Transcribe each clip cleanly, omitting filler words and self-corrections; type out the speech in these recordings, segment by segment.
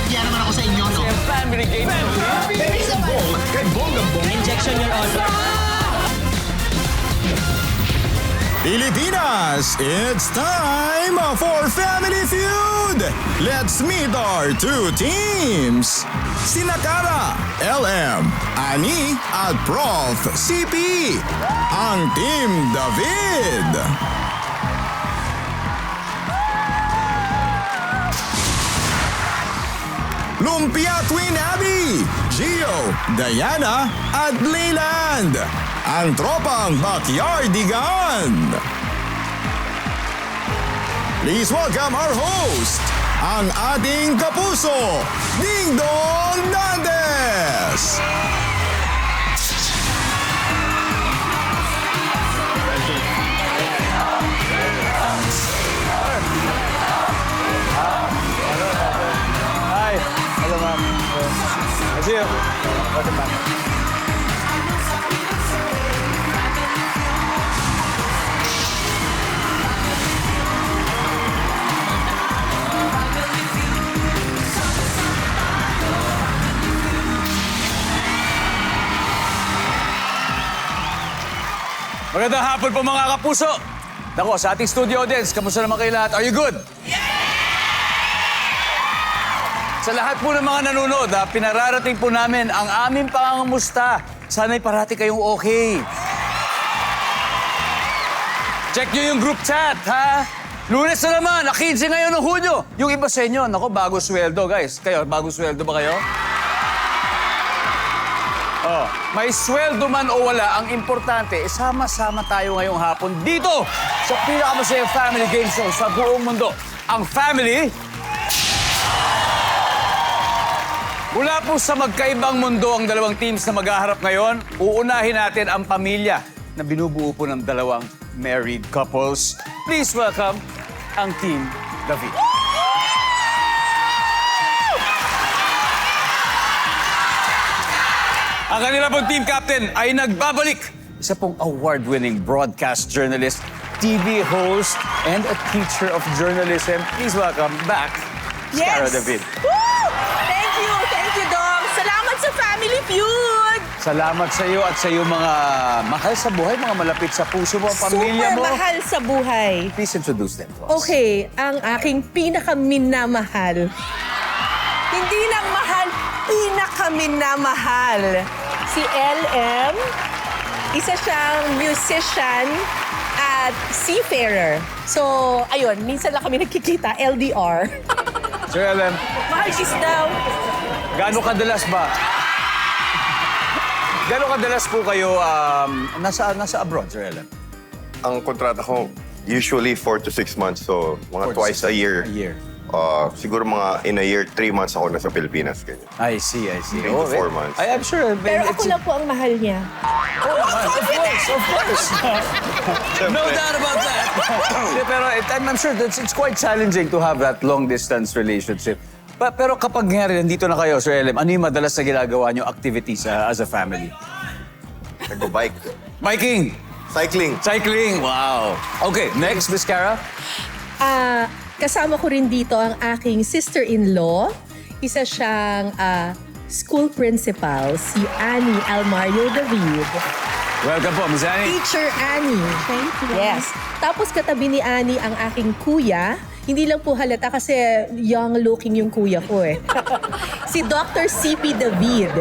nahihiya naman ako sa inyo, no? Family game. Kay Bong. Injection, Your Honor. Pilipinas, it's time for Family Feud! Let's meet our two teams! Sina Cara, LM, Ani at Prof. CP, ang Team David. Lumpia Twin Abby, Gio, Diana at Leyland. Ang tropang Backyardigan. Please welcome our host, ang ating kapuso, Ding Dong Dantes. Hi. Hello, ma'am. I see you. Welcome back. Magandang hapon po mga kapuso. Nako, sa ating studio audience, kamusta naman kayo lahat? Are you good? Sa lahat po ng mga nanonood, pinararating po namin ang aming pangangamusta. Sana'y parati kayong okay. Check nyo yung group chat, ha? Lunes na naman, 15 ngayon ng Hunyo. Yung iba sa inyo, nako, bago sweldo, guys. Kayo, bago sweldo ba kayo? Oh, may sweldo man o wala, ang importante, sama-sama tayo ngayong hapon dito sa pinakamasayang family game show sa buong mundo. Ang Family. Mula po sa magkaibang mundo ang dalawang teams na maghaharap ngayon, uunahin natin ang pamilya na binubuo po ng dalawang married couples. Please welcome ang Team David. Ang kanila pong team captain ay nagbabalik. Isa pong award-winning broadcast journalist, TV host, and a teacher of journalism. Please welcome back, Cara David. Woo! Thank you, Dong. Salamat sa Family Feud. Salamat sa iyo at sa iyo mga mahal sa buhay, mga malapit sa puso mo, pamilya mo. Super mahal sa buhay. Please introduce them to us. Okay, ang aking pinakaminamahal. Hindi lang mahal, pinakaminamahal. Si LM, isa siyang musician at seafarer. So, ayun, minsan lang kami nagkikita, LDR. Sir Ellen, Mahal kiss daw. gaano kadalas ba? Gaano kadalas po kayo nasa abroad, Sir Ellen? Ang kontrata ko, usually 4 to 6 months. So, mga twice a year. A year. Siguro mga in a year, 3 months ako nasa Pilipinas. Ganyan. I see. 3 to 4 months. I'm sure. Pero ako lang po ang mahal niya. Of course. No doubt about that. Pero I'm sure it's quite challenging to have that long-distance relationship. Pero kapag nga rin, nandito na kayo, Sir LM, ano yung madalas na ginagawa niyo activities as a family? Nagbo-bike. Biking! Cycling. Wow. Okay, next, Miss Cara. Kasama ko rin dito ang aking sister-in-law. Isa siyang school principal, si Annie Almario David. Welcome po, Miss Annie. Teacher Annie. Thank you. Yes. Tapos katabi ni Annie ang aking kuya. Hindi lang po halata kasi young-looking yung kuya ko eh. Si Dr. CP David.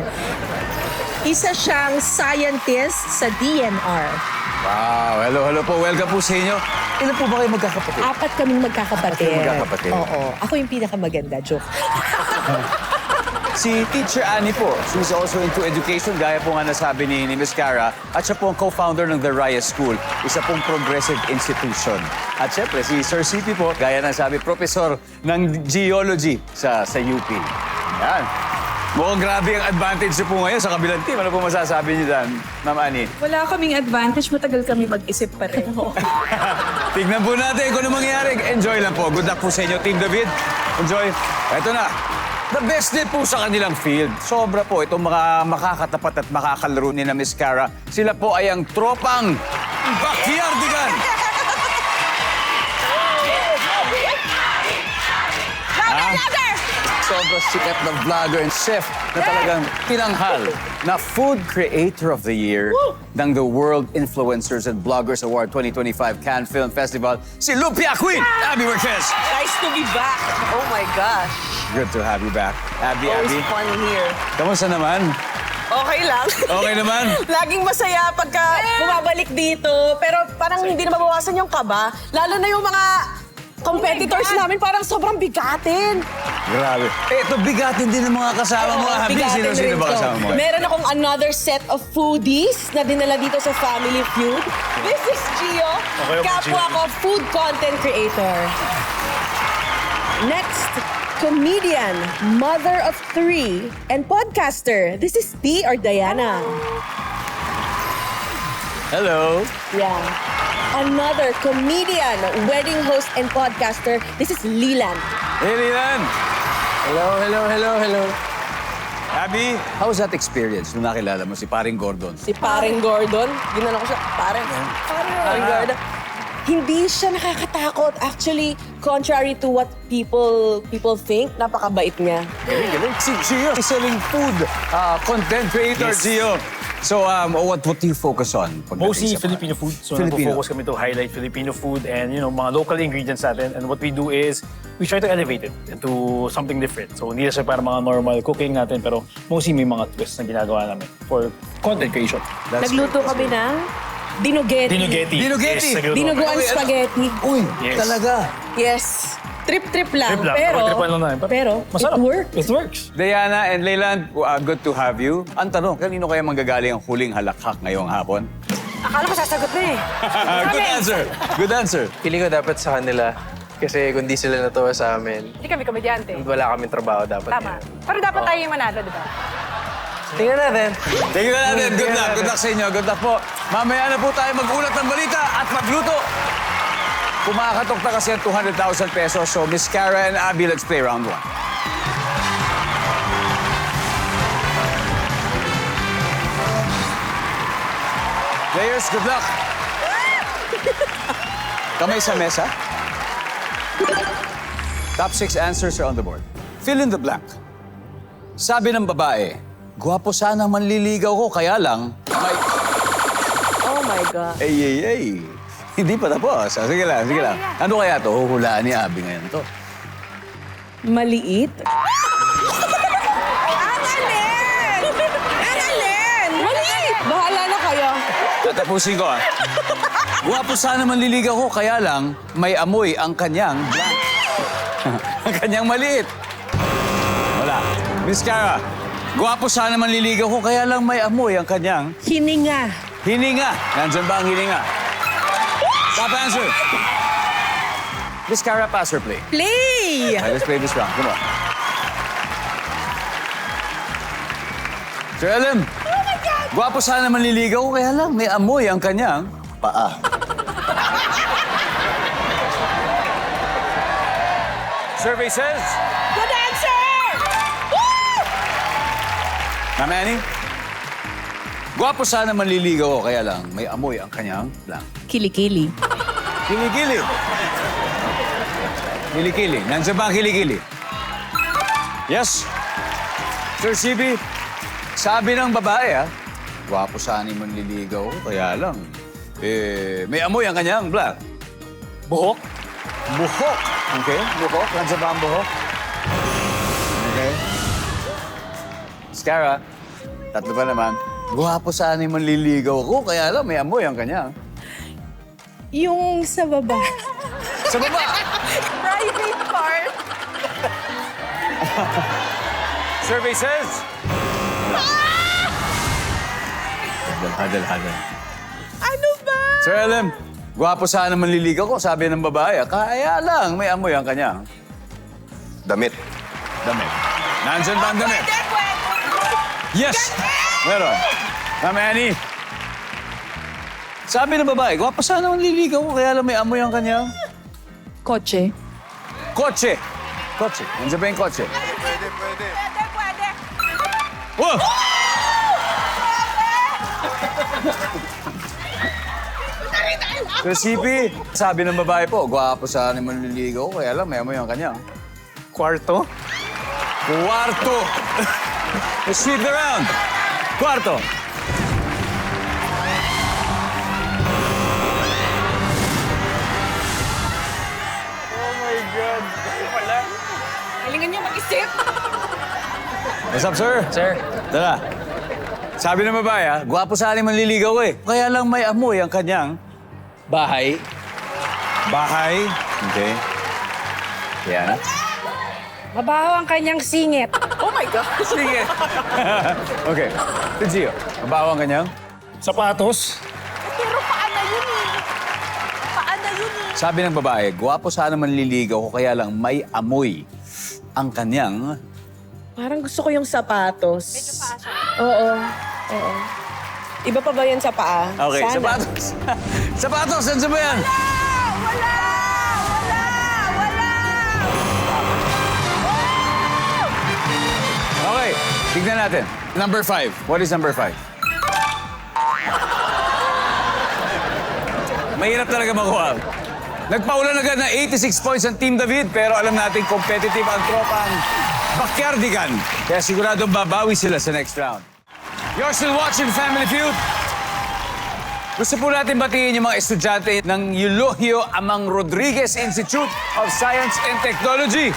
Isa siyang scientist sa DNR. Wow, hello po. Welcome po sa inyo. Ilan po ba kayo magkakapatid? 4 kaming magkakapatid. Apat magkakapatid. Oo. Ako yung pinakamaganda. Joke. Si Teacher Annie po, she's also into education, gaya po nga nasabi ni Miss Cara. At siya po ang co-founder ng The Raya School, isa pong progressive institution. At syempre, si Sir CP po, gaya na sabi, professor ng geology sa UP. Yan. Mukhang grabe ang advantage niyo po ngayon sa kabilang team. Ano po masasabi niyo dan, Ma'am Annie? Wala kaming advantage, matagal kami mag-isip pa rin. Tignan po natin kung ano mangyayari. Enjoy lang po. Good luck po sa inyo, Team David. Enjoy. Eto na. The best din po sa kanilang field. Sobra po itong mga makakatapat at makakalaro ni na Miss Cara. Sila po ay ang tropang Backyardigan. sobrang sikat na vlogger and chef na talagang pinanghal na Food Creator of the Year ng The World Influencers and Bloggers Award 2025 Cannes Film Festival, si Lumpia Queen, Abby Marquez. Nice to be back. Oh my gosh. Good to have you back. Abby, Always Abby, fun here. kamusta naman? Okay lang. Okay naman? Laging masaya pagka bumabalik dito. Pero parang hindi na mabawasan yung kaba. Lalo na yung mga competitors namin parang sobrang bigatin. Grabe. Ito, bigatin din ng mga kasama mo, Abby. Bigatin Sino-sino rin ba to. kasama mo? Meron akong another set of foodies na dinala dito sa Family Feud. This is Gio, kapwa ko food content creator. Next, comedian, mother of 3, and podcaster. This is T or Diana. Hello. Yeah. Another comedian, wedding host, and podcaster. This is Leland. Hey, Lilan. Hello. Abby, how was that experience nung nakilala mo si Paring Gordon? Si Paring Gordon. Ginano ko siya, Paring Gordon. Hindi siya nakakatakot. Actually, contrary to what people think, napakabait niya. Galing. Si Gio is selling food content creator, Gio. So, what do you focus on? pagdating Mostly sa- Filipino food. So Filipino. nagpo-focus kami to highlight Filipino food and mga local ingredients natin. And what we do is we try to elevate it into something different. So hindi na siya para mga normal cooking natin pero mostly may mga twists na ginagawa namin for content creation. That's Nagluto great. kami ng dinugeti. Dinugeti. Dinugeti. Yes, nagluto Dinuguan kami. spaghetti. Uy, Yes. talaga. Yes. Trip lang. Trip lang. Pero, Tripan lang namin. pero Masarap. it works. It works. Diana and Leyland, good to have you. Ang tanong, kanino kaya manggagaling ang huling halakhak ngayong hapon? Akala ko sasagot na eh. Good answer. Good answer. Feeling ko dapat sa kanila. Kasi kung di sila natuwa sa amin, Hindi kami komedyante. wala kaming trabaho dapat. Tama. Pero dapat tayo yung manalo, di ba? Tingnan natin. Tingnan natin. Good luck. Good luck sa inyo. Good luck po. Mamaya na po tayo mag-ulat ng balita at magluto. Kumakatok na kasi ang 200,000 pesos. So, Miss Cara and Abby, let's play round 1. Players, good luck. Kamay sa mesa. Top 6 answers are on the board. Fill in the blank. Sabi ng babae, gwapo sana manliligaw ko, kaya lang, may... Oh my God. Ay. Hindi pa tapos. Sige lang. Ano kaya to? Huhulaan ni Abby ngayon to. Maliit? Annalyn! Maliit! Bahala na kayo. Tatapusin ko, Gwapo sana manliligaw ko, kaya lang, may amoy ang kanyang blank. Ang kanyang maliit. Wala. Miss Cara, gwapo sana manliligaw ko, kaya lang may amoy ang kanyang Hininga. hininga. Nandyan ba ang hininga? Top answer. Miss Cara, pass or play? Play! Let's play this round. Come on. Sir Ellen. Oh my God! Gwapo sana manliligaw ko, kaya lang may amoy ang kanyang paa. Survey says... Good answer! Ma'am Annie? Gwapo sana manliligaw ko, kaya lang may amoy ang kanyang blank. Kilikili. Kilikili. Kilikili. Nandiyan ba ang kilikili? Yes. Sir CB, sabi ng babae, gwapo sana manliligaw ko, kaya lang, may amoy ang kanyang blank. Buhok. Buhok. Okay, buhok. Nandiyan ba ang buhok? Okay. Scara, tatlo pa naman. Gwapo sana manliligaw ko, kaya lang may amoy ang kanyang. Yung sa baba. Sa baba! Private part. Survey says... Hadal. Ano ba? Sir Ellen, gwapo sana manliligaw ko, sabi ng babae. Kaya lang, may amoy ang kanyang Damit. damit. Nandyan ba ang damit? Yes! Meron. Ma'am Annie. Sabi ng babae, gwapo sana manliligaw ko, kaya lang may amoy ang kanyang Kotse. kotse. Kotse. Nandiyan ba yung kotse? Pwede. Pwede. Wow! Sir CP, sabi ng babae po, gwapo sana manliligaw ko, kaya lang may amoy ang kanyang Kwarto. Cuarto. Let's sweep the round. Cuarto. Galingan niyo mag-isip. What's up, sir? Sir, Tara. Sabi ng babae, gwapo sana manliligaw ko eh. Kaya lang may amoy ang kanyang bahay. bahay. Okay. Yan. Mabaho ang kanyang singit. Oh my God. Sige. Okay. Si Gio, mabaho ang kanyang? Sapatos. Pero paano yun eh? Paano yun eh? Sabi ng babae, gwapo sana manliligaw ko kaya lang may amoy ang kanyang... Parang gusto ko yung sapatos. Medyo paa siya. Oo. Oo. Iba pa ba yan sa paa? Okay, Sana. sapatos. Sapatos, saan ba yan? Wala! Wala! Wala! Okay, tignan natin. Number 5. What is number 5? Mahirap talaga makuha. Nagpaulan agad na 86 points ang Team David, pero alam natin competitive ang tropang Backyardigan. Kaya siguradong babawi sila sa next round. You're still watching Family Feud. Gusto po natin batiin yung mga estudyante ng Eulogio Amang Rodriguez Institute of Science and Technology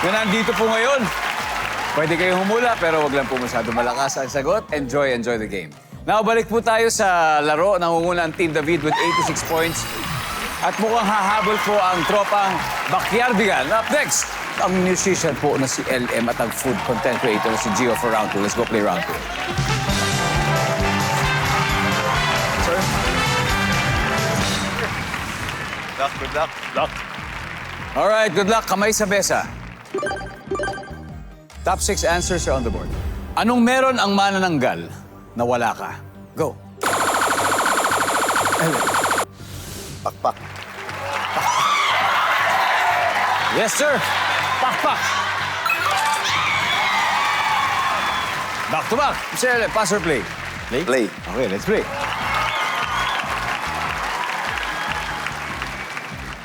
na nandito po ngayon. Pwede kayong humula pero wag lang po masyado malakas ang sagot. Enjoy the game. Now, balik po tayo sa laro. Nangunguna ang Team David with 86 points. At mukhang hahabol po ang tropang Backyardigan. Up next, ang musician po na si LM at ang food content creator na si Gio for round 2. Let's go play round 2. Sir? Good luck. Lock. All right, good luck. Kamay sa besa. Top 6 answers are on the board. Anong meron ang manananggal na wala ka? Go. Pakpak. Yes, sir. Pakpak. Back to back. Sir, pass or play? Play. Okay, let's play.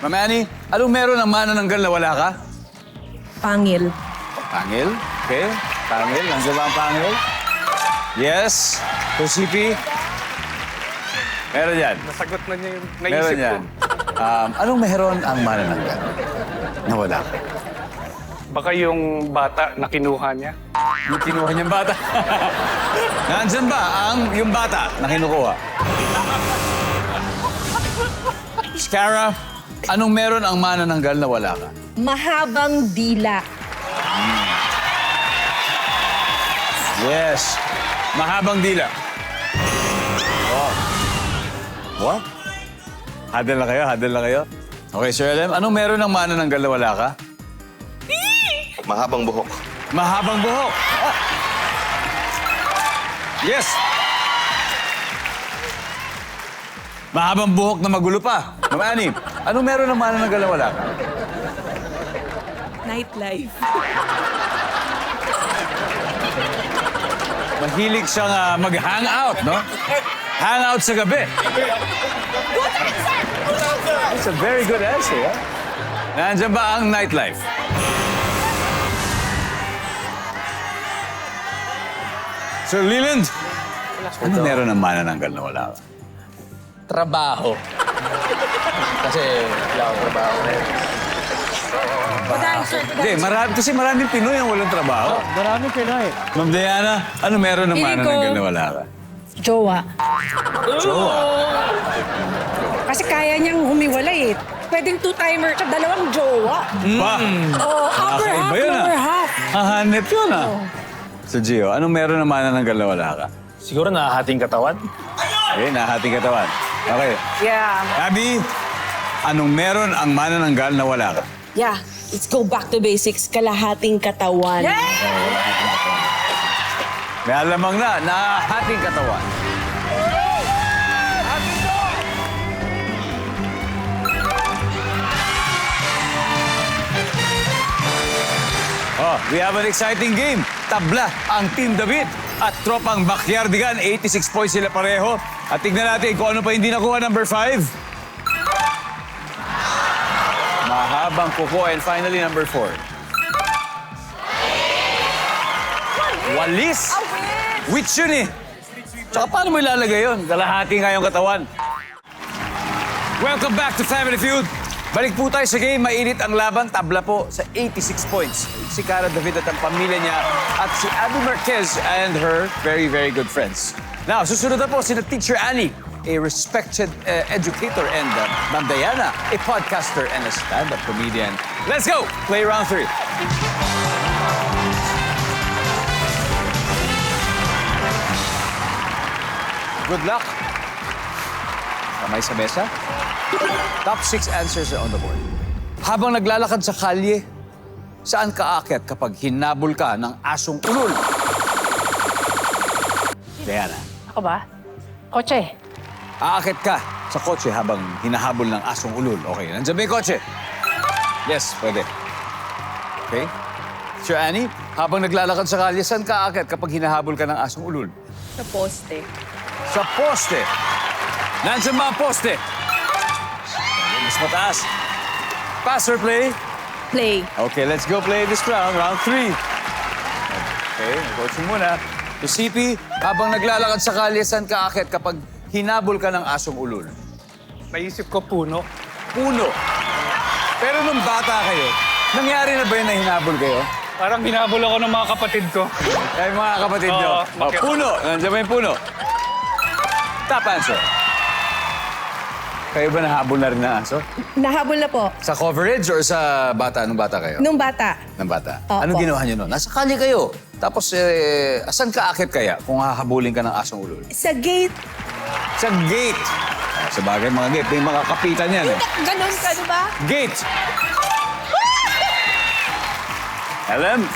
Ma'am Annie, anong meron ang manananggal na wala ka? Pangil. Pangil? Okay. Pangil. Nandiyan ba ang pangil? Yes. To CP? Meron yan. Nasagot na niya yung Meron yan. Anong meron ang manananggal na wala ka? Baka yung bata na kinuha niya. Yung kinuha niyang bata. Nandyan ba yung bata na kinukuha? Scara, anong meron ang manananggal na wala ka? Mahabang dila. Yes. Mahabang dila. Oh. What? Hadal na kayo. Okay, Sir LM, anong meron ng manananggal na wala ka? Mahabang buhok. Mahabang buhok. Ah. Yes. Mahabang buhok na magulo pa. Ma'am Annie, anong meron ng manananggal na wala ka? Nightlife. Mahilig siyang mag-hangout, no? Hangout sa gabi. That's a very good answer, ha? Nandiyan ba ang nightlife? Sir Leland, ano meron ng manananggal na wala ka? Trabaho. Kasi wala akong trabaho ngayon. Hindi, kasi maraming Pinoy ang walang trabaho. Maraming Pinoy. Ma'am Diana, ano meron ng Feeling ko- manananggal na wala ka? Jowa. Jowa. Kasi kaya niyang humiwalay eh. Pwedeng two-timer siya, dalawang jowa. Pa! Oh, upper half, Kakaiba yun, lower half. Hahanep yun, So Gio, anong meron ng manananggal na wala ka? Siguro nahahating katawan. Okay, nahating katawan. Okay. Yeah. Abby, anong meron ang manananggal na wala ka? Yeah. Let's go back to basics. Kalahating katawan. May alamang na, nahating katawan. Oh, we have an exciting game. Tabla ang Team David at tropang Backyardigan. 86 points sila pareho. At tignan natin kung ano pa hindi nakuha, number 5. Mahabang kuko. And finally, number 4. Walis? Which yun eh. Tsaka paano mo ilalagay yun? Kalahati nga yung katawan. Welcome back to Family Feud. Balik po tayo sa game. Mainit ang laban. Tabla po sa 86 points. Si Cara David at ang pamilya niya at si Abby Marquez and her very, very good friends. Now, susunod na po si Teacher Annie, a respected educator, and Ma'am Diana, a podcaster and a stand-up comedian. Let's go! Play round 3. Good luck. Kamay sa mesa. Top 6 answers are on the board. Habang naglalakad sa kalye, saan ka aakyat kapag hinabol ka ng asong ulol? Diana. Ako ba? Kotse. Aakyat ka sa kotse habang hinahabol ng asong ulol. Okay, nandiyan ba yung kotse? Yes, pwede. Okay. Sir Annie, habang naglalakad sa kalye, saan ka aakyat kapag hinahabol ka ng asong ulol? Sa poste. Sa poste. Nandiyan ba ang poste? Mas mataas. Pass or play? Play. Okay, let's go play this round. Round 3. Okay, coaching muna. To CP, habang naglalakad sa kalye, saan ka aakyat kapag hinabol ka ng asong ulol? Naisip ko puno. Puno. Pero nung bata kayo, nangyari na ba yun na hinabol kayo? Parang hinabol ako ng mga kapatid ko. Ay, mga kapatid nyo. Oo, Puno. Nandiyan ba yung puno? Top answer. Kayo ba nahabol na rin na aso? Nahabol na po. Sa coverage or sa bata? Nung bata kayo? Nung bata. Ng bata. Opo. Anong ginawa niyo noon? Nasa kalye kayo. Tapos, asan ka akit kaya kung hahabulin ka ng asong ulol? Sa gate. Sa gate. Sa bagay, mga gate. May mga kapitan yan eh. Ganon ka, di ba? Gate! Alam,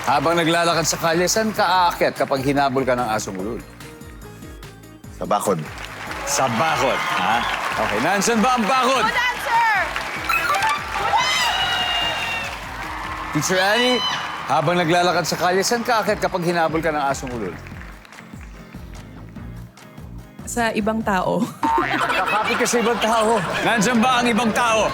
habang naglalakad sa kalye, saan ka aakyat kapag hinabol ka ng asong ulol? Sa bakod. Sa bakod. Ha? Okay, nandiyan ba ang bakod? Good answer! Teacher Annie, habang naglalakad sa kalye, saan ka aakyat kapag hinabol ka ng asong ulol? Sa ibang tao. Kakapit ka sa ibang tao. Nandiyan ba ang ibang tao?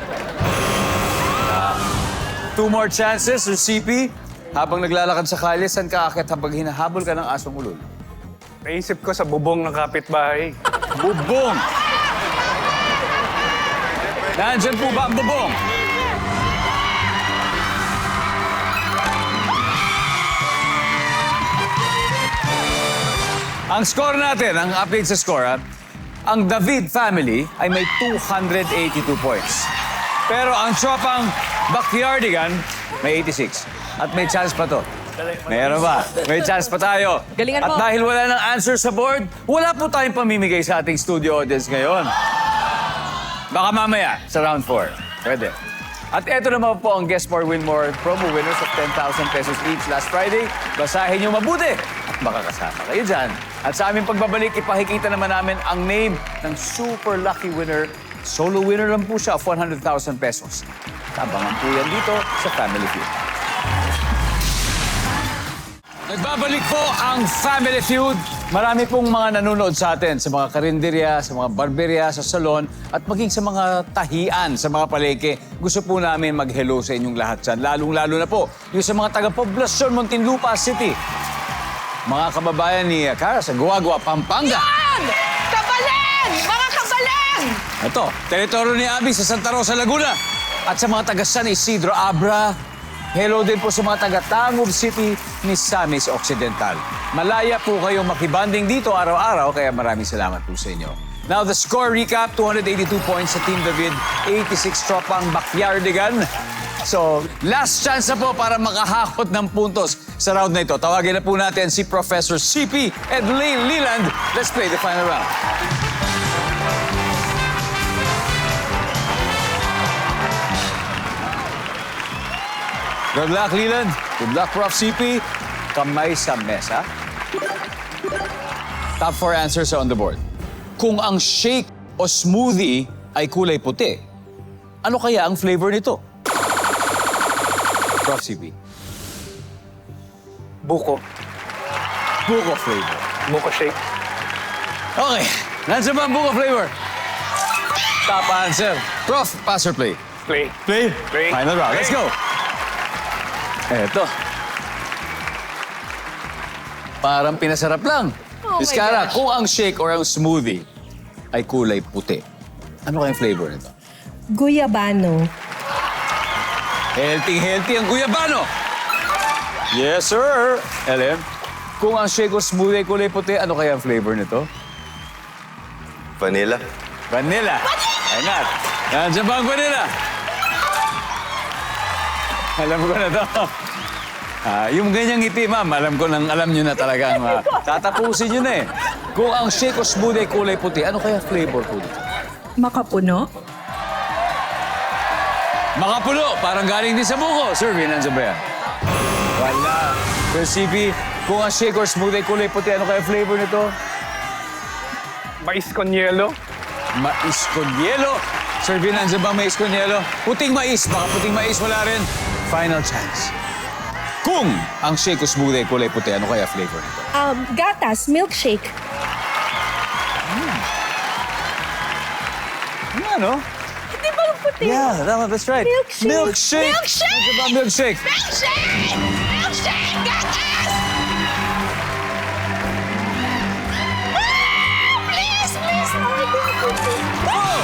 2 more chances, Sir CP. Habang naglalakad sa kalye, saan ka aakyat habang hinahabol ka ng asong ulol? Naisip ko sa bubong ng kapitbahay. Bubong! Nandiyan po ba ang bubong? Ang score natin, ang update sa score, ha? Ang David family ay may 282 points. Pero ang tropang Backyardigan may 86. At may chance pa to. Meron ba? May chance pa tayo. Galingan At mo. dahil wala ng answer sa board, wala po tayong pamimigay sa ating studio audience ngayon. Baka mamaya sa round 4. Pwede. At eto naman po ang Guess More, Win More promo winners of 10,000 pesos each last Friday. Basahin niyo mabuti at makakasama kayo dyan. At sa aming pagbabalik, ipakikita naman namin ang name ng super lucky winner. Solo winner lang po siya of 100,000 pesos. Tabangan po yan dito sa Family Feud. Nagbabalik po ang Family Feud. Marami pong mga nanonood sa atin sa mga karinderya, sa mga barberya, sa salon, at maging sa mga tahian, sa mga palengke. Gusto po namin mag-hello sa inyong lahat dyan. Lalong-lalo na po yung sa mga taga-Poblacion, Muntinlupa City. Mga kababayan ni Cara sa Guagua, Pampanga. Yan! Kabalen! Mga kabalen! Ito, teritoryo ni Abby sa Santa Rosa, Laguna. At sa mga taga San Isidro, Abra. Hello din po sa mga taga Tangub City, Misamis Occidental. Malaya po kayong makibanding dito araw-araw, kaya maraming salamat po sa inyo. Now, the score recap, 282 points sa Team David, 86 tropang Backyardigan. So, last chance na po para makahakot ng puntos sa round na ito. Tawagin na po natin si Professor CP Edlene Leland. Let's play the final round. Good luck, Leland. Good luck, Prof. CP. Kamay sa mesa. Top 4 answers are on the board. Kung ang shake o smoothie ay kulay puti, ano kaya ang flavor nito? Prof. CP. Buko. Buko flavor. Buko shake. Okay. Nandiyan ba ang buko flavor? Top answer. Prof, pass or play? Play. Play. Play. Final round. Let's go. Eto. Parang pinasarap lang. Oh Miss my Cara, gosh. kung ang shake or ang smoothie ay kulay puti, ano kayang flavor nito? Guyabano. Healthy ang guyabano. Yes, sir. LM, kung ang shake or smoothie ay kulay puti, ano kaya ang flavor nito? Vanilla. Vanilla. Why not? Nandiyan ba ang vanilla? Alam ko na to. Yung ganyang ngiti, ma'am, alam nyo na talaga. Tatapusin nyo na eh. Kung ang shake or smoothie ay kulay puti, ano kaya flavor po dito? Makapuno. Makapulo, parang galing din sa buko. Sir, nandiyan ba yan? Wala. Sir CP, kung ang shake or smoothie ay kulay puti, ano kaya flavor nito? Mais con yelo. Mais con yelo. Sir Vin, nandiyan ba mais con yelo? Puting mais. Baka puting mais, wala rin. Final chance. Kung ang shake or smoothie ay kulay puti, ano kaya flavor nito? Gatas, milkshake. Ano? Hindi ba yung puti? Yeah, that's right. Milkshake. Milkshake. Milkshake! Nandiyan ba ang milkshake? Milkshake! Milkshake! Gatas! Please! Oh!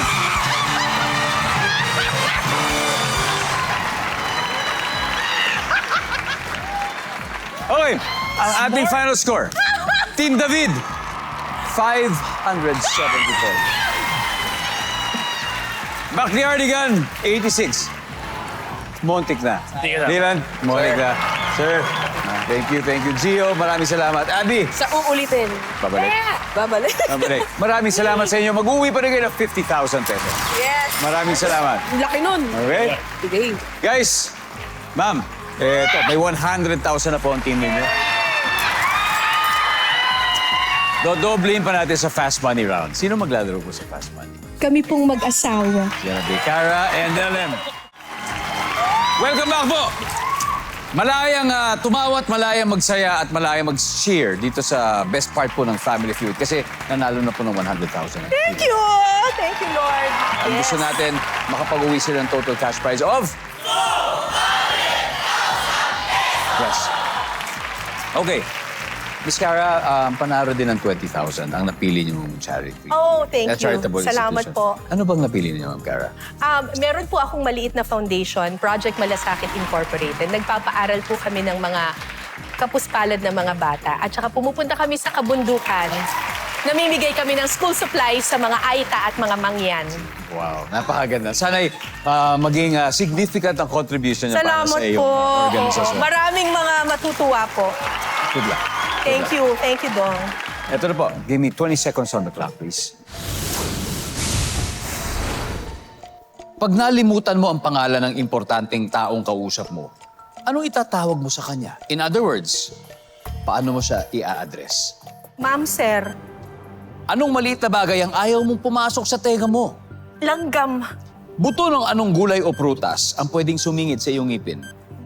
Okay, ang ating final score. Team David, 574. Backyardigan, 86. Montik na. Montik na. Dylan, montik na. Sir, thank you. Gio, maraming salamat. Abby, Sa uulitin. Babalik. Babalik. babalik. Maraming salamat sa inyo. Mag-uwi pa rin kayo ng 50,000 pesos. Yes. Maraming salamat. Ang laki nun. Okay? Sige. Guys, ma'am, eto, may 100,000 na po ang team ninyo. Dodoblein pa natin sa Fast Money round. Sino maglalaro po sa Fast Money? Kami pong mag-asawa. Yan ang Cara and LM. Welcome back po! Malayang tumawat, malayang magsaya at malayang mag-cheer dito sa best part po ng Family Feud kasi nanalo na po ng 100,000. Thank you! Thank you, Lord. Ang gusto natin, makapag-uwi sila ng total cash prize of... Yes. Okay. Miss Cara, panaro din ng 20,000 ang napili niyong charity. Oh, thank you. Charitable Salamat institution. po. Ano bang napili niyo, Ma'am Cara? Meron po akong maliit na foundation, Project Malasakit Incorporated. Nagpapaaral po kami ng mga kapuspalad na mga bata. At saka pumupunta kami sa kabundukan. Namimigay kami ng school supplies sa mga aita at mga mangyan. Wow, napakaganda. Sana'y maging significant ang contribution niya para Salamat sa iyong po. organisasyon. Oo. Maraming mga matutuwa po. Good luck. Thank you. Thank you, Dong. Ito na po. Give me 20 seconds on the clock, please. Pag nalimutan mo ang pangalan ng importanteng taong kausap mo, anong itatawag mo sa kanya? In other words, paano mo siya i-address? Ma'am, sir. Anong maliit na bagay ang ayaw mong pumasok sa tenga mo? Langgam. Buto ng anong gulay o prutas ang pwedeng sumingit sa iyong ngipin?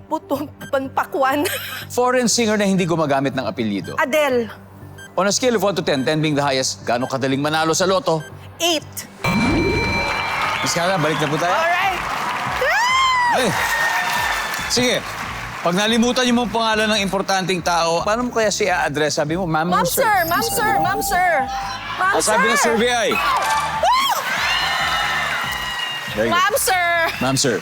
Butong panpakwan. Foreign singer na hindi gumagamit ng apelyido. Adele. On a scale of 1 to 10, 10 being the highest, gaano kadaling manalo sa loto? 8. Miss Cara, balik na po tayo. Alright. Eh, sige. Pag nalimutan niyo mo ang pangalan ng importanteng tao, paano mo kaya siya address? Sabi mo, ma'am, Ma'am, sir. Ma'am, sir. Ma'am, sir. Ma'am, Ang sabi ng sir. survey ay... There you go. Ma'am, sir. Ma'am, sir.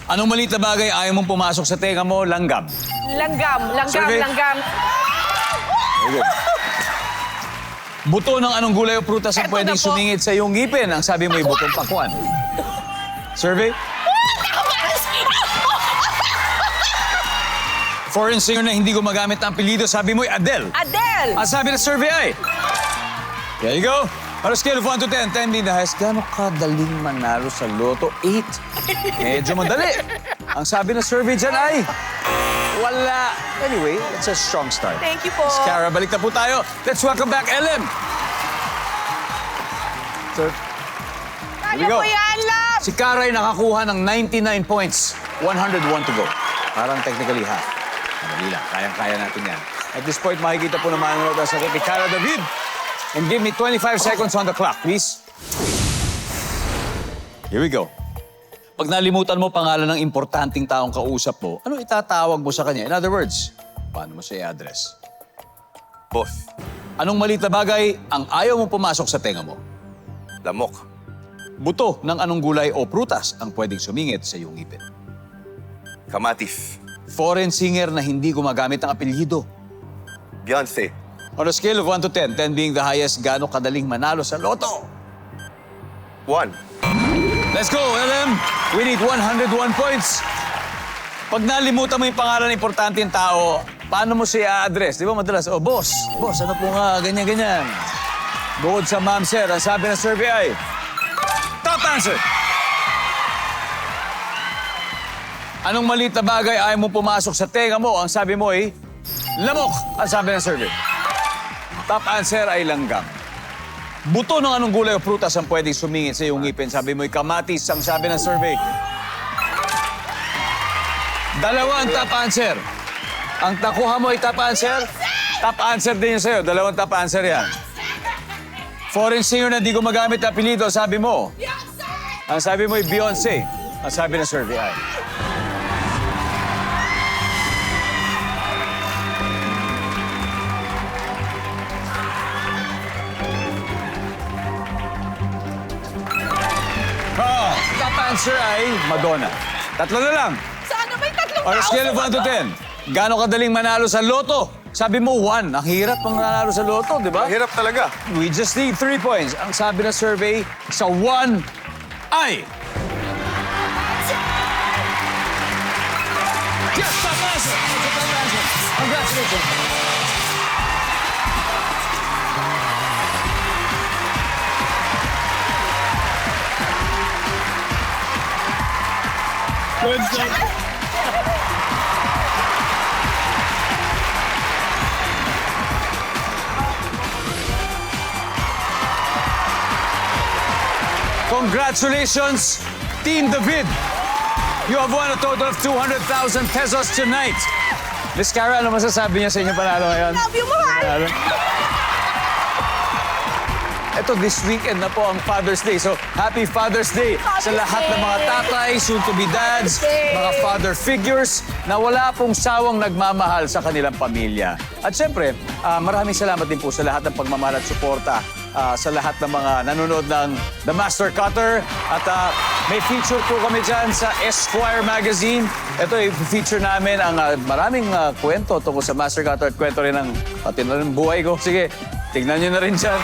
Anong maliit na bagay ayaw mong pumasok sa tenga mo? Langgam. Langgam. Langgam. Survey. Langgam. Very good. Buto ng anong gulay o prutas ang Eto pwedeng na po. sumingit sa iyong ngipin? Ang sabi mo ay butong pakwan. Survey? Foreign singer na hindi gumagamit ng apelyido, sabi mo ay Adele. Adele. Ang sabi ng survey ay... There you go. On a scale of 1 to 10, 10 being the highest, gaano kadaling manalo sa loto? 8. Medyo madali. Ang sabi ng survey dyan ay... Wala. Anyway, it's a strong start. Thank you po. Miss Cara, balik na po tayo. Let's welcome back LM. Sir, Kaya po yan, love. si Cara ay nakakuha ng 99 points. 101 to go. Parang technically half. Madali lang. Kayang-kaya natin yan. At this point, makikita po naman ang sa ni Cara David. And give me 25 seconds on the clock, please. Here we go. Pag nalimutan mo pangalan ng importanteng taong kausap mo, ano itatawag mo sa kanya? In other words, paano mo siya i-address? Boss. Anong maliit na bagay ang ayaw mong pumasok sa tenga mo? Lamok. Buto ng anong gulay o prutas ang pwedeng sumingit sa iyong ngipin? Kamatis. Foreign singer na hindi gumagamit ng apelyido. Beyonce. On a scale of 1 to 10, 10 being the highest, gaano kadaling manalo sa loto? 1. Let's go, LM! We need 101 points. Pag nalimutan mo yung pangalan ng importanteng tao, paano mo siya address? Di ba madalas, oh, boss, ano po nga, ganyan-ganyan. Bukod sa ma'am, sir, ang sabi ng survey ay, top answer! Anong maliit na bagay ayaw mo pumasok sa tenga mo? Ang sabi mo ay, lamok, ang sabi ng survey. Top answer ay langgam. Buto ng anong gulay o prutas ang pwedeng sumingit sa iyong ngipin? Sabi mo ay kamatis, ang sabi ng survey. Dalawa ang top answer. Ang nakuha mo ay top answer? Top answer din yun sa'yo. Dalawang top answer yan. Foreign singer na di gumagamit na apelido, sabi mo. Ang sabi mo ay Beyonce. Ang sabi ng survey ay. Top answer ay Madonna. Tatlo na lang. Sana may tatlong On a scale of 1 to 10, gaano kadaling manalo sa loto? Sabi mo 1. Ang hirap pang manalo sa loto, di ba? Hirap talaga. We just need 3 points. Ang sabi ng survey sa 1 ay... Yes, top answer! Top answer. Congratulations. Good job. Congratulations, Team David. You have won a total of 200,000 pesos tonight. Miss Cara, ano masasabi niya sa inyo panalo ngayon? Love you, mahal! Panalo? Ito, this weekend na po ang Father's Day. So, happy Father's Day sa lahat ng mga tatay, soon-to-be dads, mga father figures na wala pong sawang nagmamahal sa kanilang pamilya. At syempre, maraming salamat din po sa lahat ng pagmamahal at suporta sa lahat ng mga nanonood ng The Master Cutter. At may feature po kami dyan sa Esquire Magazine. Ito, i-feature namin ang maraming kwento tungkol sa Master Cutter at kwento rin ng pati na rin buhay ko. Sige, tignan nyo na rin dyan.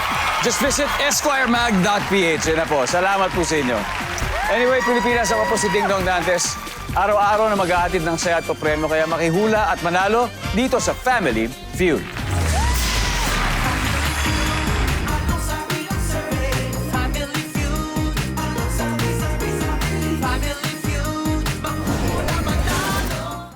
Just visit esquiremag.ph. Yan na po. Salamat po sa inyo. Anyway, Pilipinas, ako po si Ding Dong Dantes. Araw-araw na mag-ahatid ng saya at papremyo, kaya makihula at manalo dito sa Family Feud.